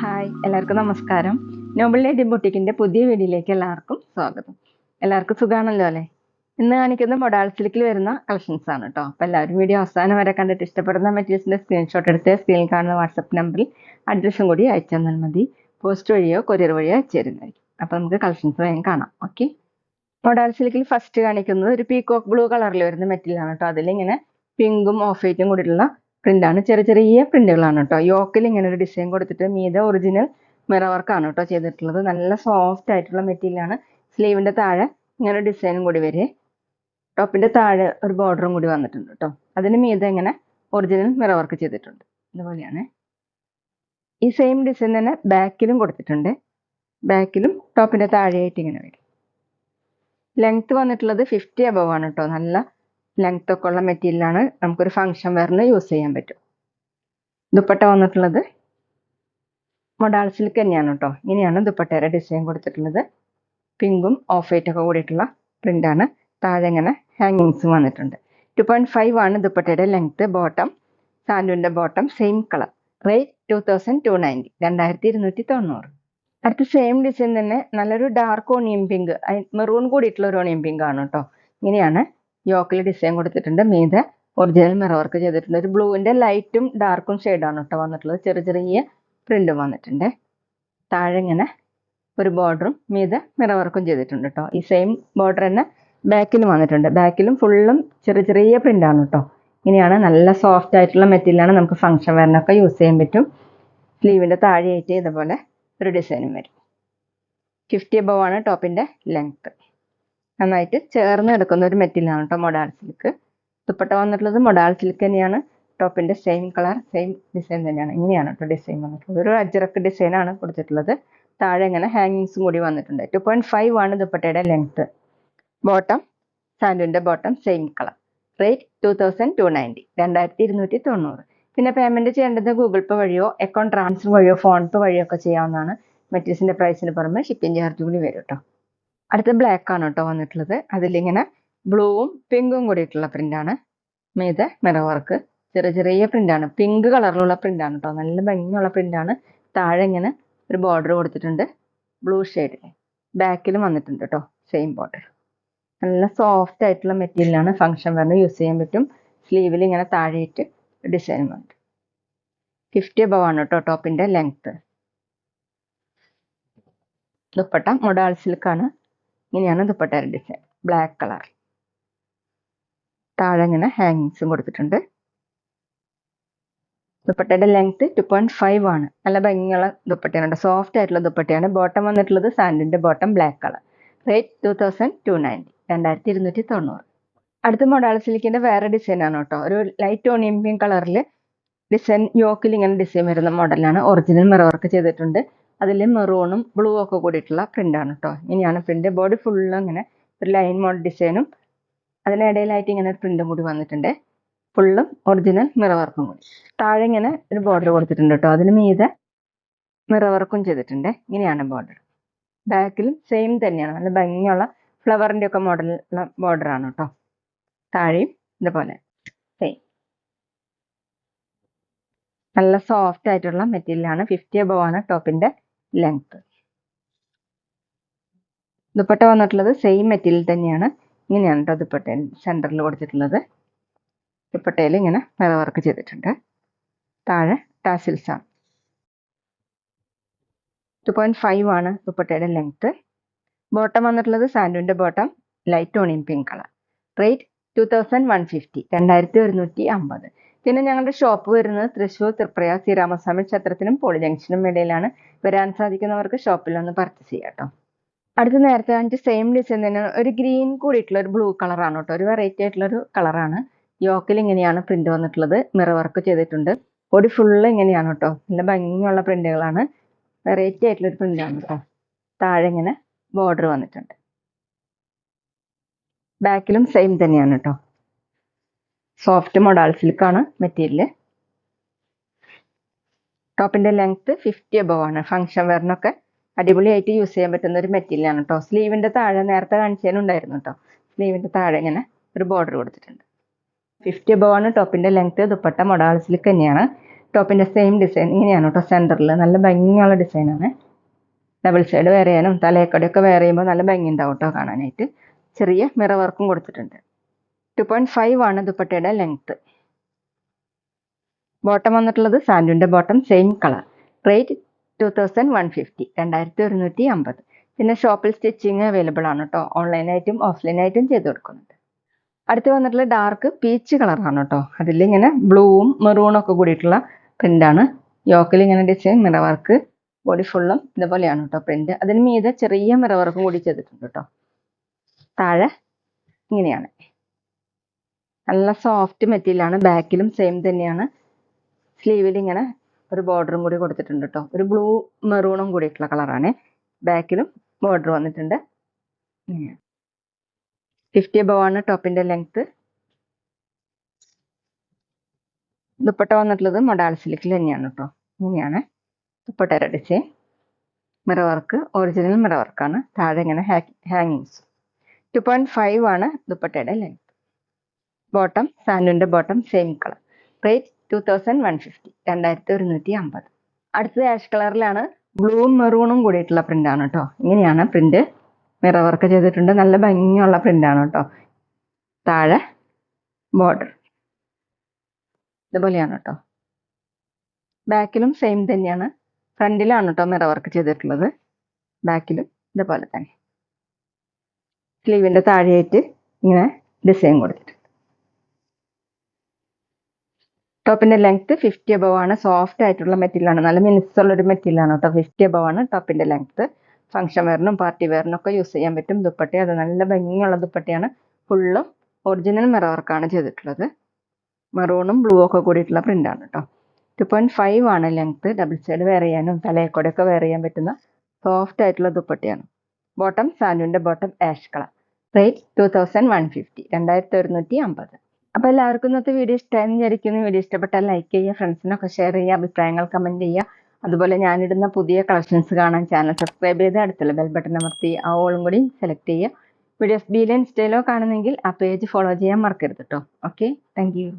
Hi, എല്ലാവർക്കും നമസ്കാരം. Noble lady ബുട്ടീക്കിന്റെ പുതിയ വീഡിയോയിലേക്ക് എല്ലാവർക്കും സ്വാഗതം. എല്ലാവർക്കും സുഖാണല്ലോ അല്ലേ? ഇന്ന് കാണിക്കുന്ന മൊഡാൾ സിൽക്കിൽ വരുന്ന കളക്ഷൻസ് ആണ് കേട്ടോ. അപ്പോൾ എല്ലാവരും വീഡിയോ അവസാനം വരെ കണ്ടിട്ട് ഇഷ്ടപ്പെടുന്ന മെറ്റീരിയൽസിന്റെ സ്ക്രീൻഷോട്ട് എടുത്ത് സ്ക്രീനിൽ കാണുന്ന വാട്സപ്പ് നമ്പറിൽ അഡ്രസ്സും കൂടി അയച്ചു തന്നാൽ മതി. പോസ്റ്റ് വഴിയോ കൊറിയർ വഴിയോ അയച്ചു തരുന്നതായിരിക്കും. അപ്പോൾ നമുക്ക് കളക്ഷൻസ് വേഗം കാണാം. ഓക്കെ, മൊഡാൾ സിൽക്കിൽ ഫസ്റ്റ് കാണിക്കുന്നത് ഒരു പീകോക്ക് ബ്ലൂ കളറിൽ വരുന്ന മെറ്റീരിയൽ ആണ് കേട്ടോ. അതിലിങ്ങനെ പിങ്കും ഓഫ് വൈറ്റും കൂടിയിട്ടുള്ള പ്രിന്റാണ്. ചെറിയ ചെറിയ പ്രിന്റുകളാണ് കേട്ടോ. യോക്കിൽ ഇങ്ങനെ ഒരു ഡിസൈൻ കൊടുത്തിട്ട് മീതെ ഒറിജിനൽ മിറർ വർക്കാണ് കേട്ടോ ചെയ്തിട്ടുള്ളത്. നല്ല സോഫ്റ്റ് ആയിട്ടുള്ള മെറ്റീരിയലാണ്. സ്ലീവിന്റെ താഴെ ഇങ്ങനെ ഡിസൈനും കൂടി വരെ, ടോപ്പിന്റെ താഴെ ഒരു ബോർഡറും കൂടി വന്നിട്ടുണ്ട് കേട്ടോ. അതിന് മീതെ ഇങ്ങനെ ഒറിജിനൽ മിറർ വർക്ക് ചെയ്തിട്ടുണ്ട്. ഇതുപോലെയാണ്. ഈ സെയിം ഡിസൈൻ തന്നെ ബാക്കിലും കൊടുത്തിട്ടുണ്ട്. ബാക്കിലും ടോപ്പിന്റെ താഴെയായിട്ട് ഇങ്ങനെ വരും. ലെങ്ത് വന്നിട്ടുള്ളത് 50 അബവ് ആണ് കേട്ടോ. നല്ല ലെങ്ത് ഒക്കെ ഉള്ള മെറ്റീരിയലാണ്. നമുക്കൊരു ഫംഗ്ഷൻ വെയറിന് യൂസ് ചെയ്യാൻ പറ്റും. ദുപ്പട്ട വന്നിട്ടുള്ളത് മൊഡാൾ സിൽക്ക് തന്നെയാണ് കേട്ടോ. ഇങ്ങനെയാണ് ദുപ്പട്ടയുടെ ഡിസൈൻ കൊടുത്തിട്ടുള്ളത്. പിങ്കും ഓഫ് വൈറ്റ് ഒക്കെ കൂടിയിട്ടുള്ള പ്രിന്റാണ്. താഴെ ഇങ്ങനെ ഹാങ്ങിങ്സും വന്നിട്ടുണ്ട്. 2.5 ആണ് ദുപ്പട്ടയുടെ ലെങ്ത്. ബോട്ടം സാൻഡുവിന്റെ ബോട്ടം സെയിം കളർ. റേറ്റ് 2290, 2290. അടുത്ത സെയിം ഡിസൈൻ തന്നെ നല്ലൊരു ഡാർക്ക് ഓണിയൻ പിങ്ക്, മെറൂൺ കൂടിയിട്ടുള്ള ഒരു ഓണിയൻ പിങ്ക് ആണ് കേട്ടോ. ഇങ്ങനെയാണ് യോക്കിൽ ഡിസൈൻ കൊടുത്തിട്ടുണ്ട്. മീതെ ഒറിജിനൽ മിറർ വർക്ക് ചെയ്തിട്ടുണ്ട്. ഒരു ബ്ലൂവിന്റെ ലൈറ്റും ഡാർക്കും ഷെയ്ഡാണ് കേട്ടോ വന്നിട്ടുള്ളത്. ചെറിയ ചെറിയ പ്രിന്റും വന്നിട്ടുണ്ട്. താഴെ ഇങ്ങനെ ഒരു ബോർഡറും മീതെ മിറർ വർക്കും ചെയ്തിട്ടുണ്ട് കേട്ടോ. ഈ സെയിം ബോർഡർ തന്നെ ബാക്കിലും വന്നിട്ടുണ്ട്. ബാക്കിലും ഫുള്ളും ചെറിയ ചെറിയ പ്രിന്റാണ് കേട്ടോ. ഇങ്ങനെയാണ് നല്ല സോഫ്റ്റ് ആയിട്ടുള്ള മെറ്റീരിയലാണ്. നമുക്ക് ഫംഗ്ഷൻ വെയറിനൊക്കെ യൂസ് ചെയ്യാൻ പറ്റും. സ്ലീവിന്റെ താഴെയായിട്ട് ഇതുപോലെ ഒരു ഡിസൈനും വരും. 50 അബവ് ആണ് ടോപ്പിന്റെ ലെങ്ത്. നന്നായിട്ട് ചേർന്ന് കിടക്കുന്ന ഒരു മെറ്റീരിയലാണ് കേട്ടോ മൊഡാൾ സിൽക്ക്. ദുപ്പട്ട വന്നിട്ടുള്ളത് മൊഡാൾ സിൽക്ക് തന്നെയാണ്. ടോപ്പിന്റെ സെയിം കളർ സെയിം ഡിസൈൻ തന്നെയാണ്. ഇങ്ങനെയാണ് കേട്ടോ ഡിസൈൻ വന്നിട്ടുള്ളത്. ഒരു അജ്രക്ക് ഡിസൈൻ ആണ് കൊടുത്തിട്ടുള്ളത്. താഴെ ഇങ്ങനെ ഹാങ്ങിങ്സും കൂടി വന്നിട്ടുണ്ട്. 2.5 ആണ് ദുപ്പട്ടയുടെ ലെങ്ത്. ബോട്ടം സാൻഡുവിന്റെ ബോട്ടം സെയിം കളർ. റേറ്റ് 2290, 2290. പിന്നെ പേയ്മെന്റ് ചെയ്യേണ്ടത് ഗൂഗിൾ പേ വഴിയോ അക്കൗണ്ട് ട്രാൻസ്ഫർ വഴിയോ ഫോൺ പേ വഴിയോ ഒക്കെ ചെയ്യാവുന്നതാണ്. മെറ്റീരിയൽസിന്റെ പ്രൈസിന് പുറമെ ഷിപ്പിംഗ് ചാർജ് കൂടി വരും കേട്ടോ. അടുത്ത ബ്ലാക്ക് ആണ് കേട്ടോ വന്നിട്ടുള്ളത്. അതിലിങ്ങനെ ബ്ലൂവും പിങ്കും കൂടിയിട്ടുള്ള പ്രിന്റാണ്. മീതെ മിറർ വർക്ക് ചെറിയ ചെറിയ പ്രിന്റാണ്. പിങ്ക് കളറിലുള്ള പ്രിന്റാണ് കേട്ടോ. നല്ല ഭംഗിയുള്ള പ്രിന്റാണ്. താഴെ ഇങ്ങനെ ഒരു ബോർഡർ കൊടുത്തിട്ടുണ്ട് ബ്ലൂ ഷെയ്ഡിൽ. ബാക്കിലും വന്നിട്ടുണ്ട് കേട്ടോ സെയിം ബോർഡർ. നല്ല സോഫ്റ്റ് ആയിട്ടുള്ള മെറ്റീരിയലാണ്. ഫംഗ്ഷൻ വെയറിന് യൂസ് ചെയ്യാൻ പറ്റും. സ്ലീവിൽ ഇങ്ങനെ താഴെയിട്ട് ഡിസൈൻ വന്നിട്ട് 50 അബവ് ആണ് കേട്ടോ ടോപ്പിന്റെ ലെങ്ത്. ദുപ്പട്ട മൊഡാൾ സിൽക്കാണ്. ഇങ്ങനെയാണ് ദുപ്പട്ടയുടെ ഡിസൈൻ. Black colour. താഴെ ഇങ്ങനെ ഹാങ്ങിങ്സും കൊടുത്തിട്ടുണ്ട്. ദുപ്പട്ടയുടെ ലെങ്ത് 2.5 ആണ്. നല്ല ഭംഗിയുള്ള ദുപ്പട്ടയാണ്. സോഫ്റ്റ് ആയിട്ടുള്ള ദുപ്പട്ടയാണ്. ബോട്ടം വന്നിട്ടുള്ളത് സാൻഡിന്റെ ബോട്ടം ബ്ലാക്ക് കളർ. റേറ്റ് 2290, 2290. അടുത്ത മൊഡാൾ സിൽക്കിന്റെ വേറെ ഡിസൈൻ ആണ് കേട്ടോ. ഒരു ലൈറ്റ് ഓണിയൻ പിങ്ക് കളറിൽ ഡിസൈൻ യോക്കിൽ ഇങ്ങനെ ഡിസൈൻ വരുന്ന മോഡലാണ്. ഒറിജിനൽ മിറർ വർക്ക് ചെയ്തിട്ടുണ്ട്. അതിൽ മെറൂണും ബ്ലൂ ഒക്കെ കൂടിയിട്ടുള്ള പ്രിന്റ് ആണ് കേട്ടോ. ഇങ്ങനെയാണ് പ്രിന്റ്. ബോഡി ഫുള്ള് ഇങ്ങനെ ഒരു ലൈൻ മോഡൽ ഡിസൈനും അതിനിടയിലായിട്ട് ഇങ്ങനെ ഒരു പ്രിന്റും കൂടി വന്നിട്ടുണ്ട്. ഫുള്ളും ഒറിജിനൽ മിറർ വർക്കും കൂടി. താഴെ ഇങ്ങനെ ഒരു ബോർഡർ കൊടുത്തിട്ടുണ്ട് കേട്ടോ. അതിന് മീതെ മിറർ വർക്കും ചെയ്തിട്ടുണ്ട്. ഇങ്ങനെയാണ് ബോർഡർ. ബാക്കിലും സെയിം തന്നെയാണ്. നല്ല ഭംഗിയുള്ള ഫ്ലവറിന്റെ ഒക്കെ മോഡലുള്ള ബോർഡർ ആണ് കേട്ടോ. താഴെയും ഇതുപോലെ സെയിം. നല്ല സോഫ്റ്റ് ആയിട്ടുള്ള മെറ്റീരിയലാണ്. 50 അബവ് ആണ് ടോപ്പിന്റെ ലെങ്ത്. ദുപ്പട്ട വന്നിട്ടുള്ളത് സെയിം മെറ്റീരിയൽ തന്നെയാണ്. ഇങ്ങനെയാണ് കേട്ടോ ദുപ്പട്ട സെന്ററിൽ കൊടുത്തിട്ടുള്ളത്. ദുപ്പട്ടയിൽ ഇങ്ങനെ മിറർ വർക്ക് ചെയ്തിട്ടുണ്ട്. താഴെ ടാസിൽസ് ആണ്. 2.5 ആണ് ദുപ്പട്ടയുടെ ലെങ്ത്. ബോട്ടം വന്നിട്ടുള്ളത് സാൻഡുവിന്റെ bottom light onion pink colour. Rate 2150, 2150. പിന്നെ ഞങ്ങളുടെ ഷോപ്പ് വരുന്നത് തൃശ്ശൂർ തൃപ്രയാർ ശ്രീരാമസ്വാമി ക്ഷേത്രത്തിനും പോളി ജംഗ്ഷനും ഇടയിലാണ്. വരാൻ സാധിക്കുന്നവർക്ക് ഷോപ്പിൽ ഒന്ന് പർച്ചേസ് ചെയ്യാം കേട്ടോ. അടുത്ത നേരത്തെ കാണിച്ച സെയിം ഡിസൈൻ തന്നെ ഒരു ഗ്രീൻ കൂടിയിട്ടുള്ള ഒരു ബ്ലൂ കളറാണ് കേട്ടോ. ഒരു വെറൈറ്റി ആയിട്ടുള്ള ഒരു കളറാണ്. യോക്കിൽ ഇങ്ങനെയാണ് പ്രിന്റ് വന്നിട്ടുള്ളത്. മിറർ വർക്ക് ചെയ്തിട്ടുണ്ട്. ബോഡി ഫുള്ള് ഇങ്ങനെയാണ് കേട്ടോ. നല്ല ഭംഗിയുള്ള പ്രിന്റുകളാണ്. വെറൈറ്റി ആയിട്ടുള്ള ഒരു പ്രിന്റാണ് കേട്ടോ. താഴെ ഇങ്ങനെ ബോർഡർ വന്നിട്ടുണ്ട്. ബാക്കിലും സെയിം തന്നെയാണ് കേട്ടോ. സോഫ്റ്റ് മൊഡാൾ സിൽക്കാണ് മെറ്റീരിയൽ. ടോപ്പിന്റെ ലെങ്ത് 50 അബവ് ആണ്. ഫംഗ്ഷൻ വെയറിനൊക്കെ അടിപൊളിയായിട്ട് യൂസ് ചെയ്യാൻ പറ്റുന്ന ഒരു മെറ്റീരിയൽ ആണ് കേട്ടോ. സ്ലീവിന്റെ താഴെ നേരത്തെ കാണിച്ചതിനുണ്ടായിരുന്നു കേട്ടോ. സ്ലീവിന്റെ താഴെ ഇങ്ങനെ ഒരു ബോർഡർ കൊടുത്തിട്ടുണ്ട്. 50 above ആണ് ടോപ്പിൻ്റെ ലെങ്ത്. ദുപ്പട്ട മൊഡാൾ സിൽക്ക് തന്നെയാണ്. ടോപ്പിൻ്റെ സെയിം ഡിസൈൻ ഇങ്ങനെയാണ് കേട്ടോ. സെൻറ്ററിൽ നല്ല ഭംഗിയുള്ള ഡിസൈനാണ്. ഡബിൾ സൈഡ് വെയർ ചെയ്യാനും തലയക്കടയൊക്കെ വെയർ ചെയ്യുമ്പോൾ നല്ല ഭംഗി ഉണ്ടാവും കേട്ടോ കാണാനായിട്ട്. ചെറിയ മിറർ വർക്കും കൊടുത്തിട്ടുണ്ട്. 2.5 ആണ് ദുപ്പട്ടയുടെ ലെങ്ത്. ബോട്ടം വന്നിട്ടുള്ളത് സാൻഡുവിൻ്റെ ബോട്ടം, സെയിം കളർ. റേറ്റ് 2150, 2150. പിന്നെ ഷോപ്പിൽ സ്റ്റിച്ചിങ് അവൈലബിൾ ആണ് കേട്ടോ. ഓൺലൈനായിട്ടും ഓഫ്ലൈനായിട്ടും ചെയ്ത് കൊടുക്കുന്നുണ്ട്. അടുത്ത് വന്നിട്ടുള്ള ഡാർക്ക് പീച്ച് കളറാണ് കേട്ടോ. അതിലിങ്ങനെ ബ്ലൂവും മെറൂണും ഒക്കെ കൂടിയിട്ടുള്ള പ്രിൻ്റാണ്. യോക്കിൽ ഇങ്ങനെ ഡിസൈൻ, മിറർ വർക്ക്, ബോഡി ഫുള്ളും ഇതുപോലെയാണ് കേട്ടോ പ്രിന്റ്. അതിന് മീതെ ചെറിയ മിറർ വർക്കും കൂടി ചെയ്തിട്ടുണ്ട് കേട്ടോ. താഴെ ഇങ്ങനെയാണ്. നല്ല സോഫ്റ്റ് മെറ്റീരിയലാണ്. ബാക്കിലും സെയിം തന്നെയാണ്. സ്ലീവിൽ ഇങ്ങനെ ഒരു ബോർഡറും കൂടി കൊടുത്തിട്ടുണ്ട് കേട്ടോ. ഒരു ബ്ലൂ മെറൂണും കൂടിയിട്ടുള്ള കളറാണ്. ബാക്കിലും ബോർഡർ വന്നിട്ടുണ്ട്. 50 above ആണ് ടോപ്പിന്റെ ലെങ്ത്. ദുപ്പട്ട വന്നിട്ടുള്ളത് മൊഡാൾ സിൽക്കിൽ തന്നെയാണ് കേട്ടോ. ഇങ്ങനെയാണ് ദുപ്പട്ടയുടെ design. Mirror work original mirror വർക്കാണ്. താഴെ ഇങ്ങനെ ഹാങ്ങിങ്സ്. 2.5 ആണ് ദുപ്പട്ടയുടെ ലെങ്ത്. ബോട്ടം സാൻഡുവിൻ്റെ ബോട്ടം, സെയിം കളർ. റേറ്റ് 2150, 2150. അടുത്തത് ആഷ് കളറിലാണ്. ബ്ലൂവും മെറൂണും കൂടിയിട്ടുള്ള പ്രിൻ്റാണ് കേട്ടോ. ഇങ്ങനെയാണ് പ്രിൻ്റ്. മിറർ വർക്ക് ചെയ്തിട്ടുണ്ട്. നല്ല ഭംഗിയുള്ള പ്രിൻ്റാണ് കേട്ടോ. താഴെ ബോർഡർ ഇതുപോലെയാണ് കേട്ടോ. ബാക്കിലും സെയിം തന്നെയാണ്. ഫ്രണ്ടിലാണ് കേട്ടോ മിറർ വർക്ക് ചെയ്തിട്ടുള്ളത്. ബാക്കിലും ഇതുപോലെ തന്നെ. സ്ലീവിൻ്റെ താഴെയായിട്ട് ഇങ്ങനെ ഡിസൈൻ കൊടുത്തിട്ടുണ്ട്. ടോപ്പിൻ്റെ ലെങ്ത് 50 above ആണ്. സോഫ്റ്റ് ആയിട്ടുള്ള മെറ്റീരിയലാണ്. നല്ല മിനുസുള്ളൊരു മെറ്റീരിയലാണ് കേട്ടോ. 50 above ആണ് ടോപ്പിൻ്റെ ലെങ്ത്. ഫംഗ്ഷൻ വെയറിനും പാർട്ടി വെയറിനും ഒക്കെ യൂസ് ചെയ്യാൻ പറ്റും. ദുപ്പട്ട അത് നല്ല ഭംഗിയുള്ള ദുപ്പട്ടയാണ്. ഫുള്ളും ഒറിജിനൽ മിറർ വർക്കാണ് ചെയ്തിട്ടുള്ളത്. മെറൂണും ബ്ലൂ ഒക്കെ കൂടിയിട്ടുള്ള പ്രിൻ്റാണ് കേട്ടോ. 2.5 ആണ് ലെങ്ത്. ഡബിൾ സൈഡ് വെയർ ചെയ്യാനും തലയക്കോടൊക്കെ വെയർ ചെയ്യാൻ പറ്റുന്ന സോഫ്റ്റ് ആയിട്ടുള്ള ദുപ്പട്ടയാണ്. ബോട്ടം സാൻഡുവിൻ്റെ ബോട്ടം, ആഷ് കളർ. റേറ്റ് 2150, 2150. അപ്പോൾ എല്ലാവർക്കും ഇന്നത്തെ വീഡിയോ ഇഷ്ടമായെന്ന് വിചാരിക്കുന്നു. വീഡിയോ ഇഷ്ടപ്പെട്ടാൽ ലൈക്ക് ചെയ്യുക, ഫ്രണ്ട്സിനൊക്കെ ഷെയർ ചെയ്യുക, അഭിപ്രായങ്ങൾ കമൻറ്റ് ചെയ്യുക. അതുപോലെ ഞാനിടുന്ന പുതിയ കളക്ഷൻസ് കാണാൻ ചാനൽ സബ്സ്ക്രൈബ് ചെയ്ത് അടുത്തുള്ള ബെൽ ബട്ടൺ അമർത്തി ആ ഓളും കൂടി സെലക്ട് ചെയ്യുക. വീഡിയോസ് ബിയിലോ ഇൻസ്റ്റയിലോ കാണുന്നെങ്കിൽ ആ പേജ് ഫോളോ ചെയ്യാൻ മറക്കരുത് കേട്ടോ. Okay, thank you.